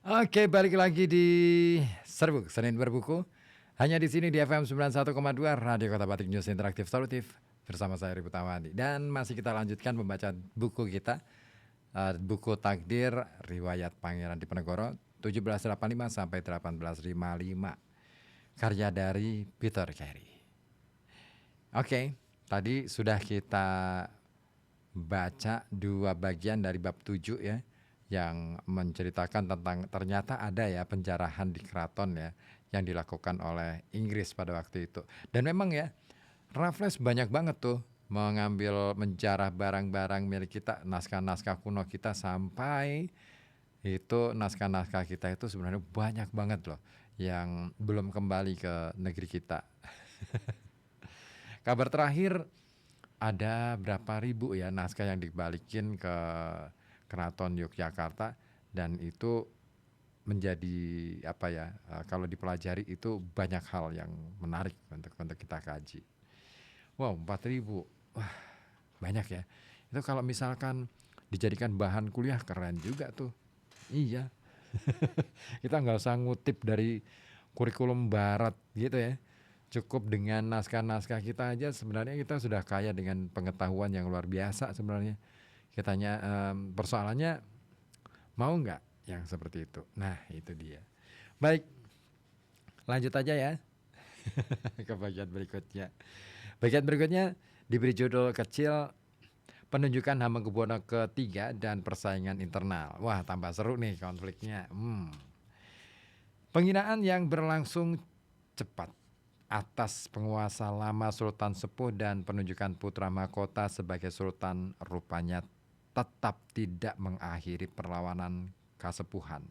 Oke, balik lagi di Serbuk, Senin Berbuku. Hanya di sini di FM 91,2 Radio Kota Batik News Interaktif Solutif bersama saya Ribut Awadi. Dan masih kita lanjutkan pembacaan buku kita, buku Takdir Riwayat Pangeran Diponegoro 1785 sampai 1855, karya dari Peter Carey. Oke, tadi sudah kita baca dua bagian dari bab 7 ya, yang menceritakan tentang ternyata ada ya penjarahan di keraton ya yang dilakukan oleh Inggris pada waktu itu. Dan memang ya Raffles banyak banget tuh mengambil menjarah barang-barang milik kita, naskah-naskah kuno kita, sampai itu naskah-naskah kita itu sebenarnya banyak banget loh yang belum kembali ke negeri kita. Kabar terakhir ada berapa ribu ya naskah yang dibalikin ke Keraton Yogyakarta, dan itu menjadi apa ya, kalau dipelajari itu banyak hal yang menarik untuk kita kaji. Wow, 4.000, wah banyak ya. Itu kalau misalkan dijadikan bahan kuliah keren juga tuh. Iya. Kita nggak usah ngutip dari kurikulum barat gitu ya. Cukup dengan naskah-naskah kita aja sebenarnya kita sudah kaya dengan pengetahuan yang luar biasa sebenarnya. Kitanya persoalannya mau nggak yang seperti itu. Nah itu dia. Baik, lanjut aja ya ke bagian berikutnya. Bagian berikutnya diberi judul kecil, penunjukan Hamengkubuwono ketiga dan persaingan internal. Wah, tambah seru nih konfliknya. Penghinaan yang berlangsung cepat atas penguasa lama Sultan Sepuh dan penunjukan putra mahkota sebagai sultan rupanya tetap tidak mengakhiri perlawanan kasepuhan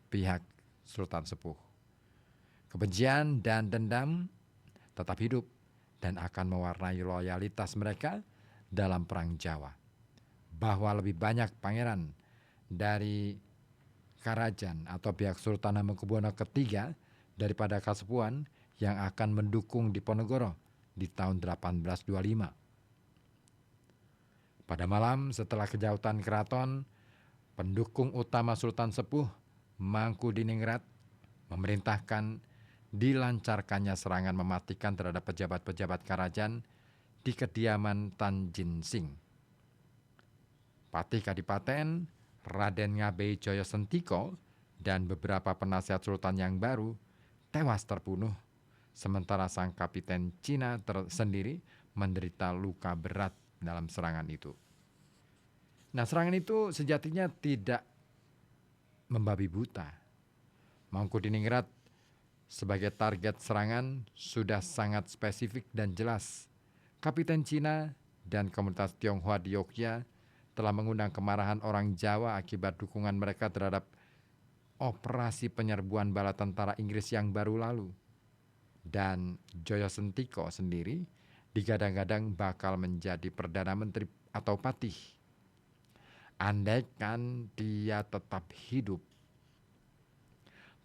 pihak Sultan Sepuh. Kebencian dan dendam tetap hidup dan akan mewarnai loyalitas mereka dalam Perang Jawa. Bahwa lebih banyak pangeran dari Karajan atau pihak Sultan Hamengkubuwono ketiga daripada Kasepuhan yang akan mendukung Diponegoro di tahun 1825. Pada malam setelah kejauhan keraton, pendukung utama Sultan Sepuh, Mangkudiningrat, memerintahkan dilancarkannya serangan mematikan terhadap pejabat-pejabat Karajan di kediaman Tanjin Sing. Patih Kadipaten, Raden Ngabei Joyo Sentiko, dan beberapa penasihat sultan yang baru tewas terbunuh, sementara sang kapiten Cina sendiri menderita luka berat dalam serangan itu. Nah, serangan itu sejatinya tidak membabi buta. Mangkudiningrat sebagai target serangan sudah sangat spesifik dan jelas. Kapiten Cina dan komunitas Tionghoa di Yogyakarta telah mengundang kemarahan orang Jawa akibat dukungan mereka terhadap operasi penyerbuan bala tentara Inggris yang baru lalu. Dan Joyo Sentiko sendiri digadang-gadang bakal menjadi Perdana Menteri atau Patih. Andaikan dia tetap hidup,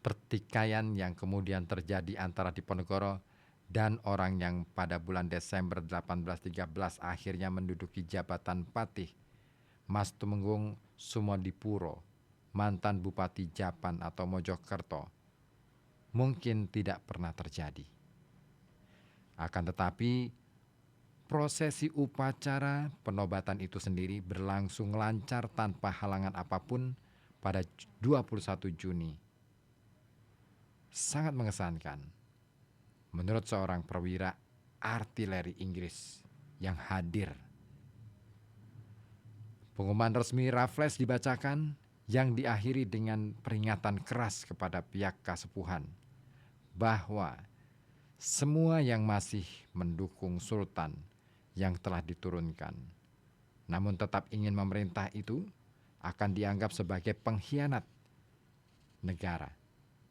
pertikaian yang kemudian terjadi antara Diponegoro dan orang yang pada bulan Desember 1813 akhirnya menduduki jabatan Patih, Mas Tumenggung Sumodipuro, mantan Bupati Japan atau Mojokerto, mungkin tidak pernah terjadi. Akan tetapi, prosesi upacara penobatan itu sendiri berlangsung lancar tanpa halangan apapun pada 21 Juni. Sangat mengesankan, menurut seorang perwira artileri Inggris yang hadir. Pengumuman resmi Raffles dibacakan yang diakhiri dengan peringatan keras kepada pihak Kasepuhan bahwa semua yang masih mendukung Sultan yang telah diturunkan, namun tetap ingin memerintah itu akan dianggap sebagai pengkhianat negara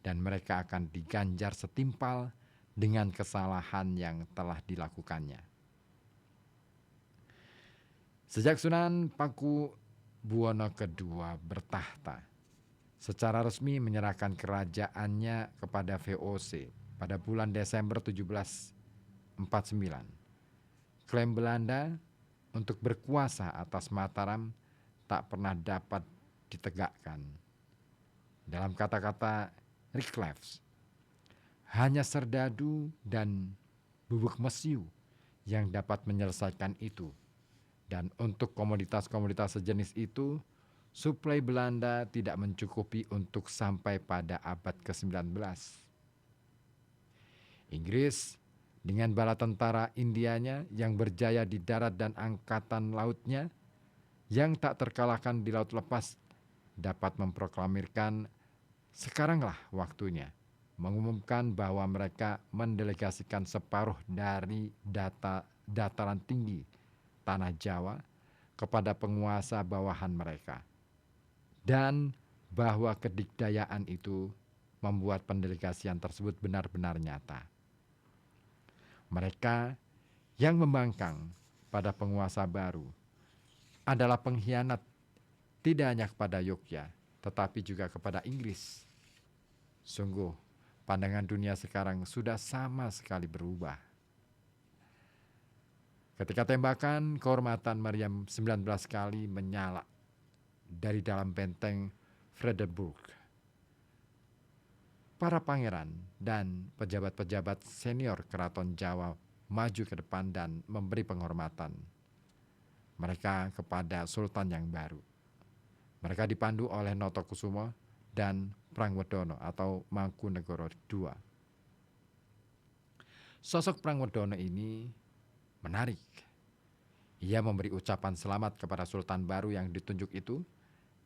dan mereka akan diganjar setimpal dengan kesalahan yang telah dilakukannya. Sejak Sunan Pakubuwono II bertahta, secara resmi menyerahkan kerajaannya kepada VOC pada bulan Desember 1749. Klaim Belanda untuk berkuasa atas Mataram tak pernah dapat ditegakkan. Dalam kata-kata Reclefs, hanya serdadu dan bubuk mesiu yang dapat menyelesaikan itu. Dan untuk komoditas-komoditas sejenis itu, suplai Belanda tidak mencukupi untuk sampai pada abad ke-19. Inggris dengan bala tentara Indianya yang berjaya di darat dan angkatan lautnya yang tak terkalahkan di laut lepas dapat memproklamirkan sekaranglah waktunya mengumumkan bahwa mereka mendelegasikan separuh dari dataran tinggi tanah Jawa kepada penguasa bawahan mereka, dan bahwa kedikdayaan itu membuat pendelegasian tersebut benar-benar nyata. Mereka yang membangkang pada penguasa baru adalah pengkhianat tidak hanya kepada Yogyakarta, tetapi juga kepada Inggris. Sungguh, pandangan dunia sekarang sudah sama sekali berubah. Ketika tembakan kehormatan Meriam 19 kali menyala dari dalam benteng Frederburg, para pangeran dan pejabat-pejabat senior keraton Jawa maju ke depan dan memberi penghormatan mereka kepada Sultan yang baru. Mereka dipandu oleh Notokusumo dan Prangwodono atau Mangkunegoro II. Sosok Prangwodono ini menarik. Ia memberi ucapan selamat kepada Sultan baru yang ditunjuk itu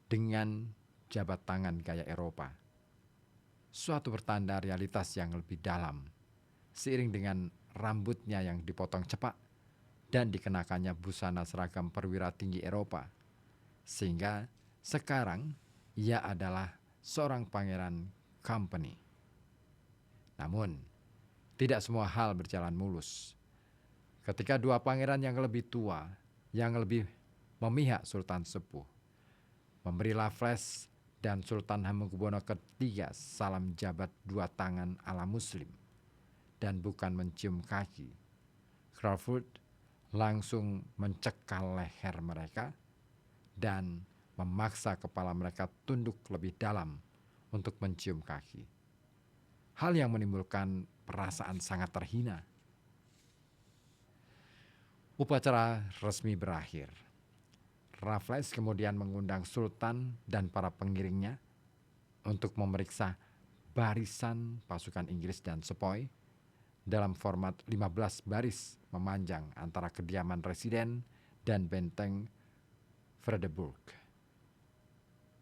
dengan jabat tangan gaya Eropa. Suatu pertanda realitas yang lebih dalam, seiring dengan rambutnya yang dipotong cepak dan dikenakannya busana seragam perwira tinggi Eropa, sehingga sekarang ia adalah seorang pangeran company. Namun, tidak semua hal berjalan mulus. Ketika dua pangeran yang lebih tua, yang lebih memihak Sultan Sepuh, memberi Raffles dan Sultan Hamengkubuwono III salam jabat dua tangan ala Muslim dan bukan mencium kaki, Crawford langsung mencekal leher mereka dan memaksa kepala mereka tunduk lebih dalam untuk mencium kaki. Hal yang menimbulkan perasaan sangat terhina. Upacara resmi berakhir. Raffles kemudian mengundang Sultan dan para pengiringnya untuk memeriksa barisan pasukan Inggris dan Sepoi dalam format 15 baris memanjang antara kediaman residen dan benteng Frederburg.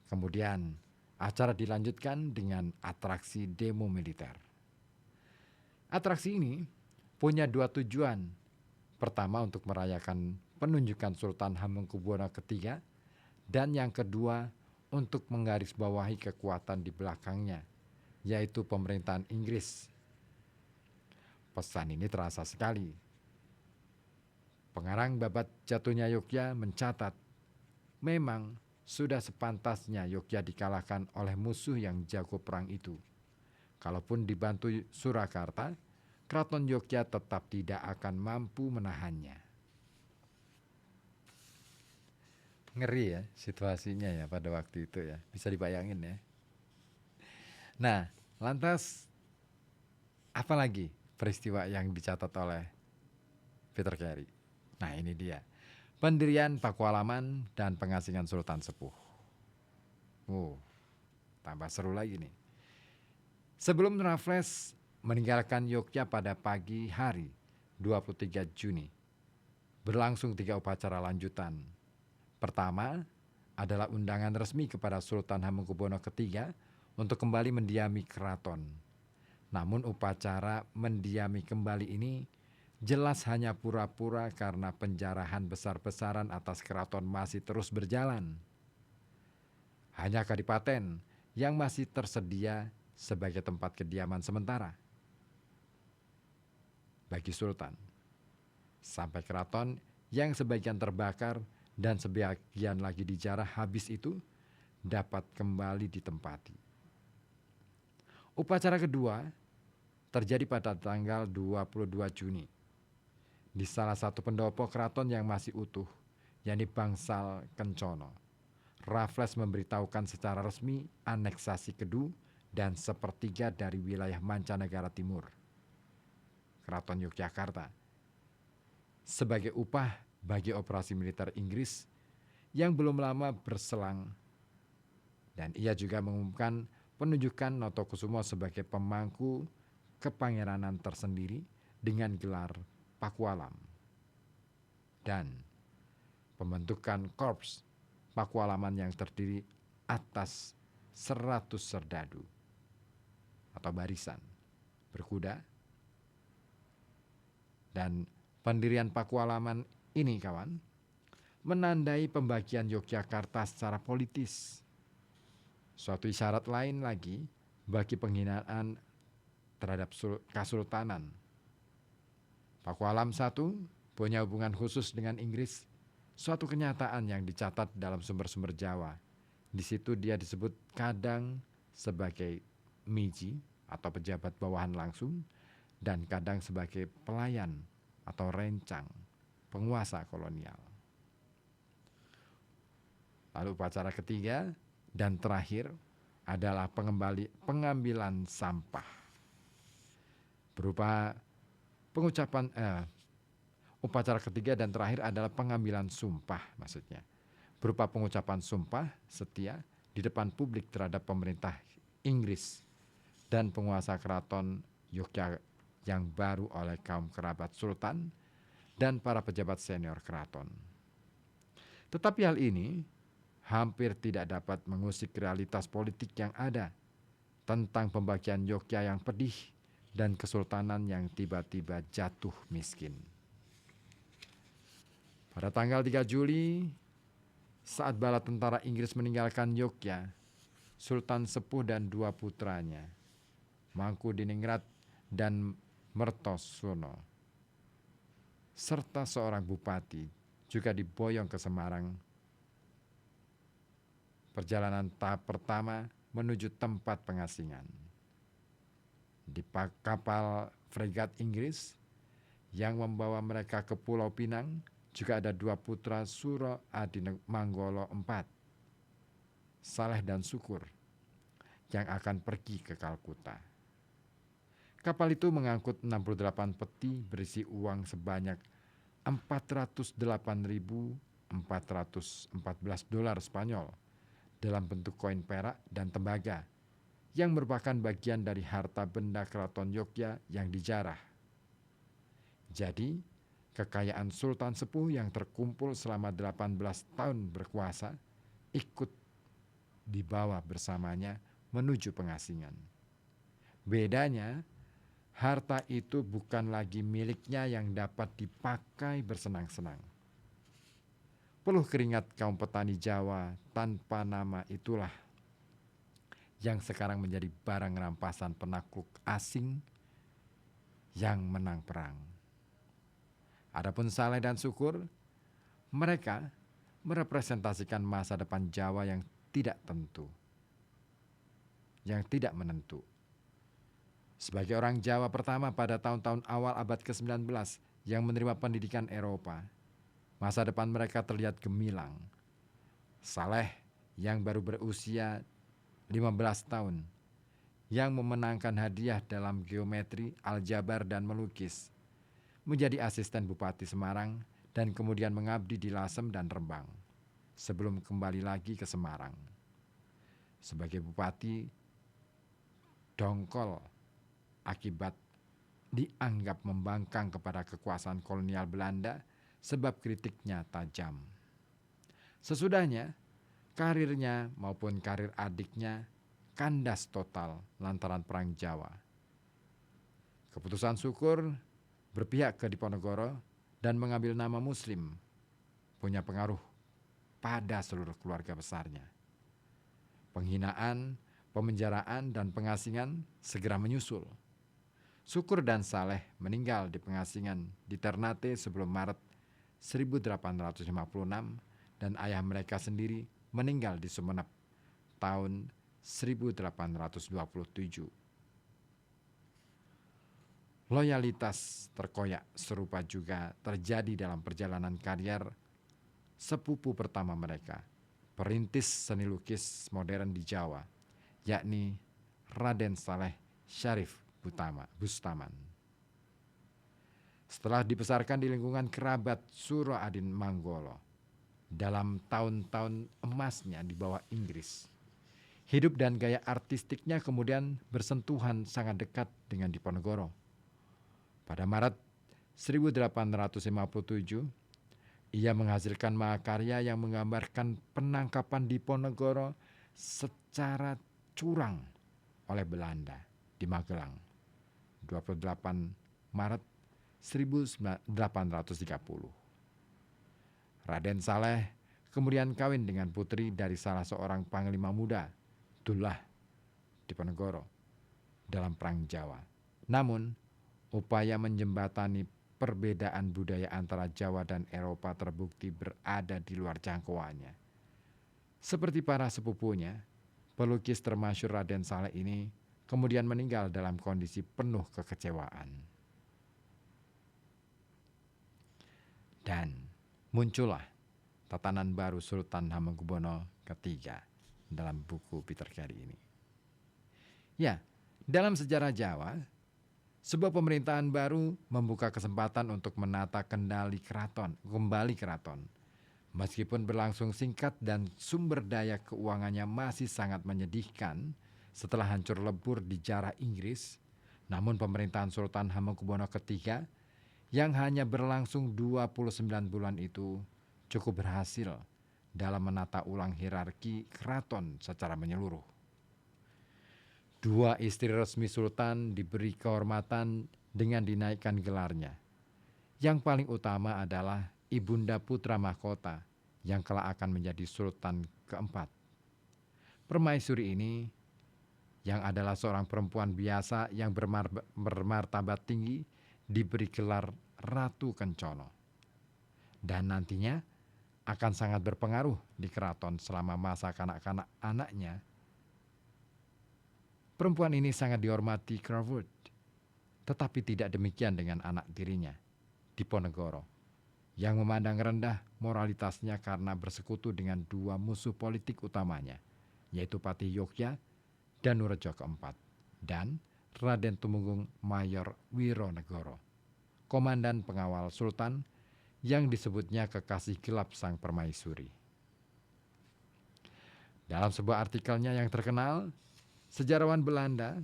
Kemudian acara dilanjutkan dengan atraksi demo militer. Atraksi ini punya dua tujuan. Pertama, untuk merayakan penunjukan Sultan Hamengkubuwono III, dan yang kedua untuk menggarisbawahi kekuatan di belakangnya, yaitu pemerintahan Inggris. Pesan ini terasa sekali. Pengarang Babat Jatuhnya Yogyakarta mencatat, memang sudah sepantasnya Yogyakarta dikalahkan oleh musuh yang jago perang itu. Kalaupun dibantu Surakarta, Keraton Yogyakarta tetap tidak akan mampu menahannya. Ngeri ya situasinya ya pada waktu itu ya, bisa dibayangin ya. Nah, lantas apa lagi peristiwa yang dicatat oleh Peter Carey? Nah, ini dia. Pendirian Pakualaman dan pengasingan Sultan Sepuh. Tambah seru lagi nih. Sebelum Raffles meninggalkan Yogyakarta pada pagi hari 23 Juni, berlangsung 3 upacara lanjutan. Pertama adalah undangan resmi kepada Sultan Hamengkubuwono III untuk kembali mendiami keraton. Namun upacara mendiami kembali ini jelas hanya pura-pura karena penjarahan besar-besaran atas keraton masih terus berjalan. Hanya kadipaten yang masih tersedia sebagai tempat kediaman sementara bagi Sultan, sampai keraton yang sebagian terbakar dan sebagian lagi dijarah habis itu dapat kembali ditempati. Upacara kedua terjadi pada tanggal 22 Juni di salah satu pendopo keraton yang masih utuh, yakni Bangsal Kencono. Raffles memberitahukan secara resmi aneksasi Kedu dan sepertiga dari wilayah mancanegara timur, Keraton Yogyakarta, sebagai upah bagi operasi militer Inggris yang belum lama berselang. Dan ia juga mengumumkan penunjukan Notokusumo sebagai pemangku kepangeranan tersendiri dengan gelar Pakualam. Dan pembentukan korps Pakualaman yang terdiri atas 100 serdadu atau barisan berkuda. Dan pendirian Pakualaman ini kawan menandai pembagian Yogyakarta secara politis. Suatu isyarat lain lagi bagi penghinaan terhadap Kesultanan. Pakualam I punya hubungan khusus dengan Inggris, suatu kenyataan yang dicatat dalam sumber-sumber Jawa. Di situ dia disebut kadang sebagai miji atau pejabat bawahan langsung, dan kadang sebagai pelayan atau rencang penguasa kolonial. Lalu upacara ketiga dan terakhir adalah pengambilan sampah berupa pengucapan upacara ketiga dan terakhir adalah pengambilan sumpah, maksudnya berupa pengucapan sumpah setia di depan publik terhadap pemerintah Inggris dan penguasa keraton Yogyakarta yang baru oleh kaum kerabat sultan dan para pejabat senior keraton. Tetapi hal ini hampir tidak dapat mengusik realitas politik yang ada tentang pembagian Yogyakarta yang pedih dan kesultanan yang tiba-tiba jatuh miskin. Pada tanggal 3 Juli, saat bala tentara Inggris meninggalkan Yogyakarta, Sultan Sepuh dan dua putranya, Mangkudiningrat dan Mertosono, serta seorang bupati juga diboyong ke Semarang. Perjalanan tahap pertama menuju tempat pengasingan. Di kapal fregat Inggris yang membawa mereka ke Pulau Pinang juga ada dua putra Suro Adi Manggolo IV, Saleh dan Syukur, yang akan pergi ke Kalkuta. Kapal itu mengangkut 68 peti berisi uang sebanyak 408.414 dolar Spanyol dalam bentuk koin perak dan tembaga yang merupakan bagian dari harta benda Keraton Yogyakarta yang dijarah. Jadi, kekayaan Sultan Sepuh yang terkumpul selama 18 tahun berkuasa ikut dibawa bersamanya menuju pengasingan. Bedanya, harta itu bukan lagi miliknya yang dapat dipakai bersenang-senang. Peluh keringat kaum petani Jawa tanpa nama itulah yang sekarang menjadi barang rampasan penakluk asing yang menang perang. Adapun Saleh dan Syukur, mereka merepresentasikan masa depan Jawa yang tidak tentu, yang tidak menentu. Sebagai orang Jawa pertama pada tahun-tahun awal abad ke-19 yang menerima pendidikan Eropa, masa depan mereka terlihat gemilang. Saleh yang baru berusia 15 tahun, yang memenangkan hadiah dalam geometri, aljabar, dan melukis, menjadi asisten Bupati Semarang dan kemudian mengabdi di Lasem dan Rembang sebelum kembali lagi ke Semarang. Sebagai Bupati, dongkol akibat dianggap membangkang kepada kekuasaan kolonial Belanda sebab kritiknya tajam. Sesudahnya, karirnya maupun karir adiknya kandas total lantaran Perang Jawa. Keputusan Syukur berpihak ke Diponegoro dan mengambil nama Muslim punya pengaruh pada seluruh keluarga besarnya. Penghinaan, pemenjaraan, dan pengasingan segera menyusul. Syukur dan Saleh meninggal di pengasingan di Ternate sebelum Maret 1856 dan ayah mereka sendiri meninggal di Sumenep tahun 1827. Loyalitas terkoyak serupa juga terjadi dalam perjalanan karier sepupu pertama mereka, perintis seni lukis modern di Jawa, yakni Raden Saleh Syarif Bustaman. Setelah dibesarkan di lingkungan kerabat Suro Adin Manggolo, dalam tahun-tahun emasnya di bawah Inggris, hidup dan gaya artistiknya kemudian bersentuhan sangat dekat dengan Diponegoro. Pada Maret 1857, ia menghasilkan mahakarya yang menggambarkan penangkapan Diponegoro secara curang oleh Belanda di Magelang, 28 Maret 1830. Raden Saleh kemudian kawin dengan putri dari salah seorang panglima muda, Dullah Diponegoro, dalam Perang Jawa. Namun, upaya menjembatani perbedaan budaya antara Jawa dan Eropa terbukti berada di luar jangkauannya. Seperti para sepupunya, pelukis termasyhur Raden Saleh ini kemudian meninggal dalam kondisi penuh kekecewaan. Dan muncullah tatanan baru Sultan Hamengkubuwono III dalam buku Peter Carey ini. Ya, dalam sejarah Jawa, sebuah pemerintahan baru membuka kesempatan untuk menata kembali keraton. Meskipun berlangsung singkat dan sumber daya keuangannya masih sangat menyedihkan setelah hancur lebur di jarah Inggris, namun pemerintahan Sultan Hamengkubuwono III yang hanya berlangsung 29 bulan itu cukup berhasil dalam menata ulang hierarki keraton secara menyeluruh. Dua istri resmi Sultan diberi kehormatan dengan dinaikkan gelarnya. Yang paling utama adalah Ibunda Putra Mahkota yang kelak akan menjadi Sultan keempat. Permaisuri ini yang adalah seorang perempuan biasa yang bermartabat tinggi diberi gelar Ratu Kencono. Dan nantinya akan sangat berpengaruh di keraton selama masa kanak-kanak anaknya. Perempuan ini sangat dihormati Crawford, tetapi tidak demikian dengan anak tirinya, Diponegoro, yang memandang rendah moralitasnya karena bersekutu dengan dua musuh politik utamanya, yaitu Patih Yogya Danurejo keempat, dan Raden Tumenggung Mayor Wironegoro, komandan pengawal Sultan yang disebutnya kekasih gelap sang permaisuri. Dalam sebuah artikelnya yang terkenal, sejarawan Belanda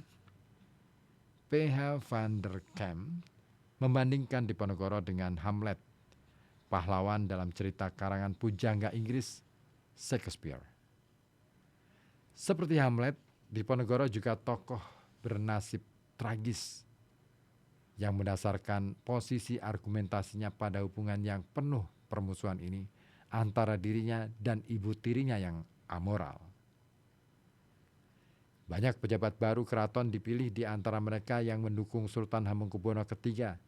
P.H. van der Kamp membandingkan Diponegoro dengan Hamlet, pahlawan dalam cerita karangan pujangga Inggris Shakespeare. Seperti Hamlet, Diponegoro juga tokoh bernasib tragis yang mendasarkan posisi argumentasinya pada hubungan yang penuh permusuhan ini antara dirinya dan ibu tirinya yang amoral. Banyak pejabat baru keraton dipilih di antara mereka yang mendukung Sultan Hamengkubuwono III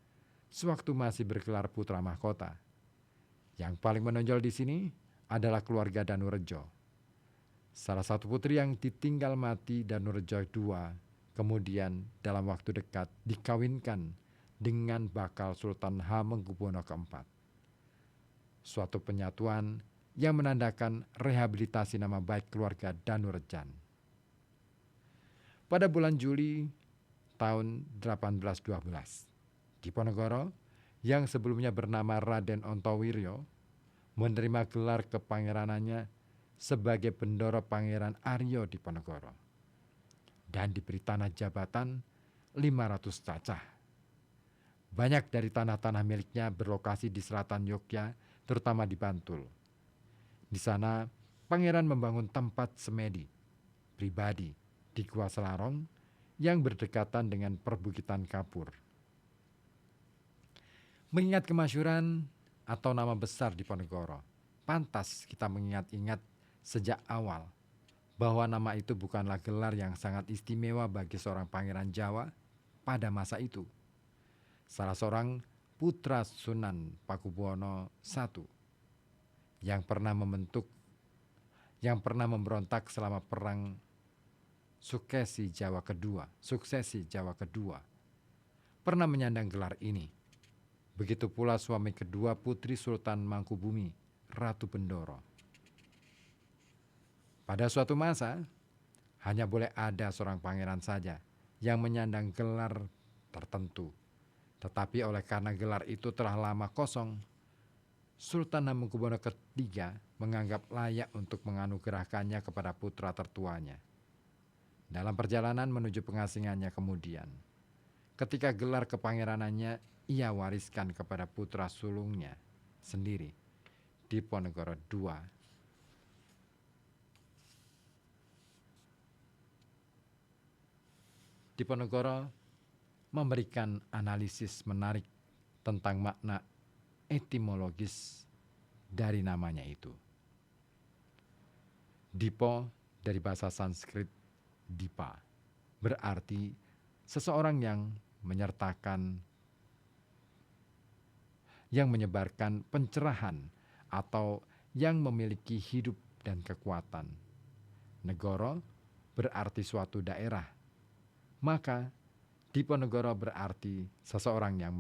sewaktu masih bergelar putra mahkota. Yang paling menonjol di sini adalah keluarga Danurejo. Salah satu putri yang ditinggal mati Danurejo II kemudian dalam waktu dekat dikawinkan dengan bakal Sultan Hamengkubuwono IV. Suatu penyatuan yang menandakan rehabilitasi nama baik keluarga Danurejan. Pada bulan Juli tahun 1812, Diponegoro yang sebelumnya bernama Raden Ontowiryo menerima gelar kepangeranannya sebagai Bendoro Pangeran Aryo Diponegoro dan diberi tanah jabatan 500 cacah. Banyak dari tanah-tanah miliknya berlokasi di selatan Yogyakarta, terutama di Bantul. Di sana, pangeran membangun tempat semedi pribadi di Gua Selarong yang berdekatan dengan perbukitan Kapur. Mengingat kemasyhuran atau nama besar Diponegoro, pantas kita mengingat-ingat sejak awal bahwa nama itu bukanlah gelar yang sangat istimewa bagi seorang pangeran Jawa pada masa itu. Salah seorang putra Sunan Pakubuwono I yang pernah memberontak selama perang Suksesi Jawa Kedua, pernah menyandang gelar ini. Begitu pula suami kedua putri Sultan Mangkubumi, Ratu Bendoro. Pada suatu masa, hanya boleh ada seorang pangeran saja yang menyandang gelar tertentu. Tetapi oleh karena gelar itu telah lama kosong, Sultan Hamengkubuwono III menganggap layak untuk menganugerahkannya kepada putra tertuanya. Dalam perjalanan menuju pengasingannya kemudian, ketika gelar kepangeranannya ia wariskan kepada putra sulungnya sendiri, Diponegoro II. Diponegoro memberikan analisis menarik tentang makna etimologis dari namanya itu. Dipo dari bahasa Sanskrit dipa, berarti seseorang yang menyertakan, yang menyebarkan pencerahan atau yang memiliki hidup dan kekuatan. Negoro berarti suatu daerah, maka Diponegoro berarti seseorang yang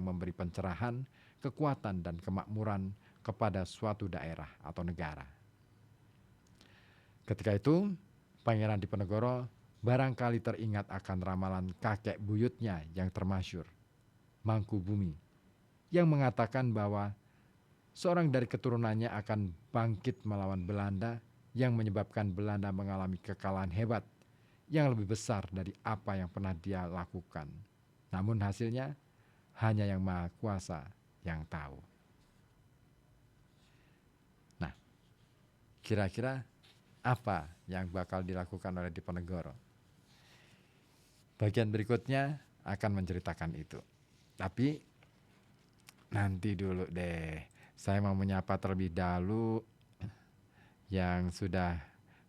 memberi pencerahan, kekuatan dan kemakmuran kepada suatu daerah atau negara. Ketika itu, Pangeran Diponegoro barangkali teringat akan ramalan kakek buyutnya yang termasyhur, Mangkubumi, yang mengatakan bahwa seorang dari keturunannya akan bangkit melawan Belanda yang menyebabkan Belanda mengalami kekalahan hebat yang lebih besar dari apa yang pernah dia lakukan. Namun hasilnya hanya Yang Maha Kuasa yang tahu. Nah, kira-kira apa yang bakal dilakukan oleh Diponegoro? Bagian berikutnya akan menceritakan itu. Tapi nanti dulu deh. Saya mau menyapa terlebih dahulu yang sudah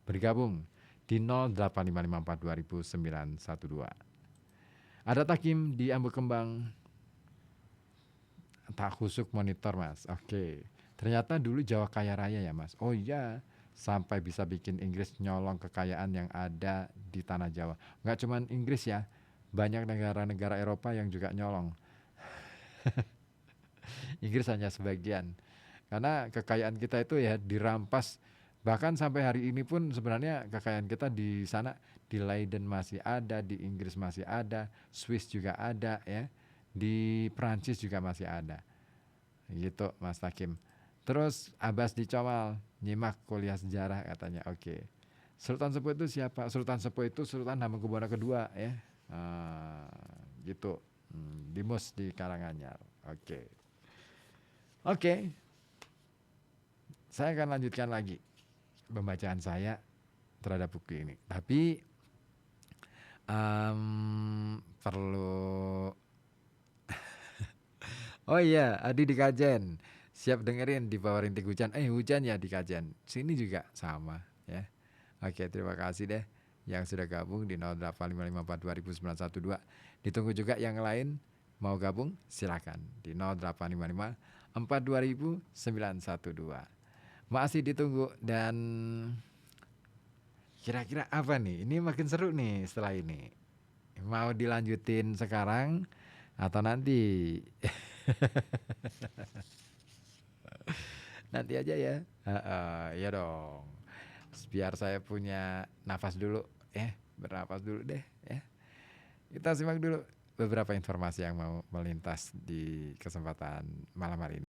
bergabung di 0855420912. Ada Takim di Ambu Kembang. Tak khusuk monitor, Mas. Oke. Ternyata dulu Jawa kaya raya ya, Mas. Oh iya, sampai bisa bikin Inggris nyolong kekayaan yang ada di tanah Jawa. Nggak cuman Inggris ya, banyak negara-negara Eropa yang juga nyolong. Inggris hanya sebagian. Karena kekayaan kita itu ya dirampas. Bahkan sampai hari ini pun sebenarnya kekayaan kita di sana, di Leiden masih ada, di Inggris masih ada, Swiss juga ada ya, di Prancis juga masih ada. Gitu Mas Takim. Terus Abbas Dicomal, nyimak kuliah sejarah katanya. Oke. Sultan Sepuh itu siapa? Sultan Sepuh itu Sultan Hamengkubuwono II ya. Gitu. Di Mus di Karanganyar. Oke. Saya akan lanjutkan lagi pembacaan saya terhadap buku ini. Tapi perlu oh iya, Adi di Kajen. Siap dengerin di bawah rintik hujan. Hujan ya di Kajen. Sini juga sama ya. Oke, terima kasih deh yang sudah gabung di 0855420912. Ditunggu juga yang lain mau gabung silakan di 0855420912. Masih ditunggu dan kira-kira apa nih? Ini makin seru nih setelah ini. Mau dilanjutin sekarang atau nanti? Nanti aja ya. Ya dong. Biar saya punya nafas dulu ya. Bernapas dulu deh ya. Kita simak dulu beberapa informasi yang mau melintas di kesempatan malam hari ini.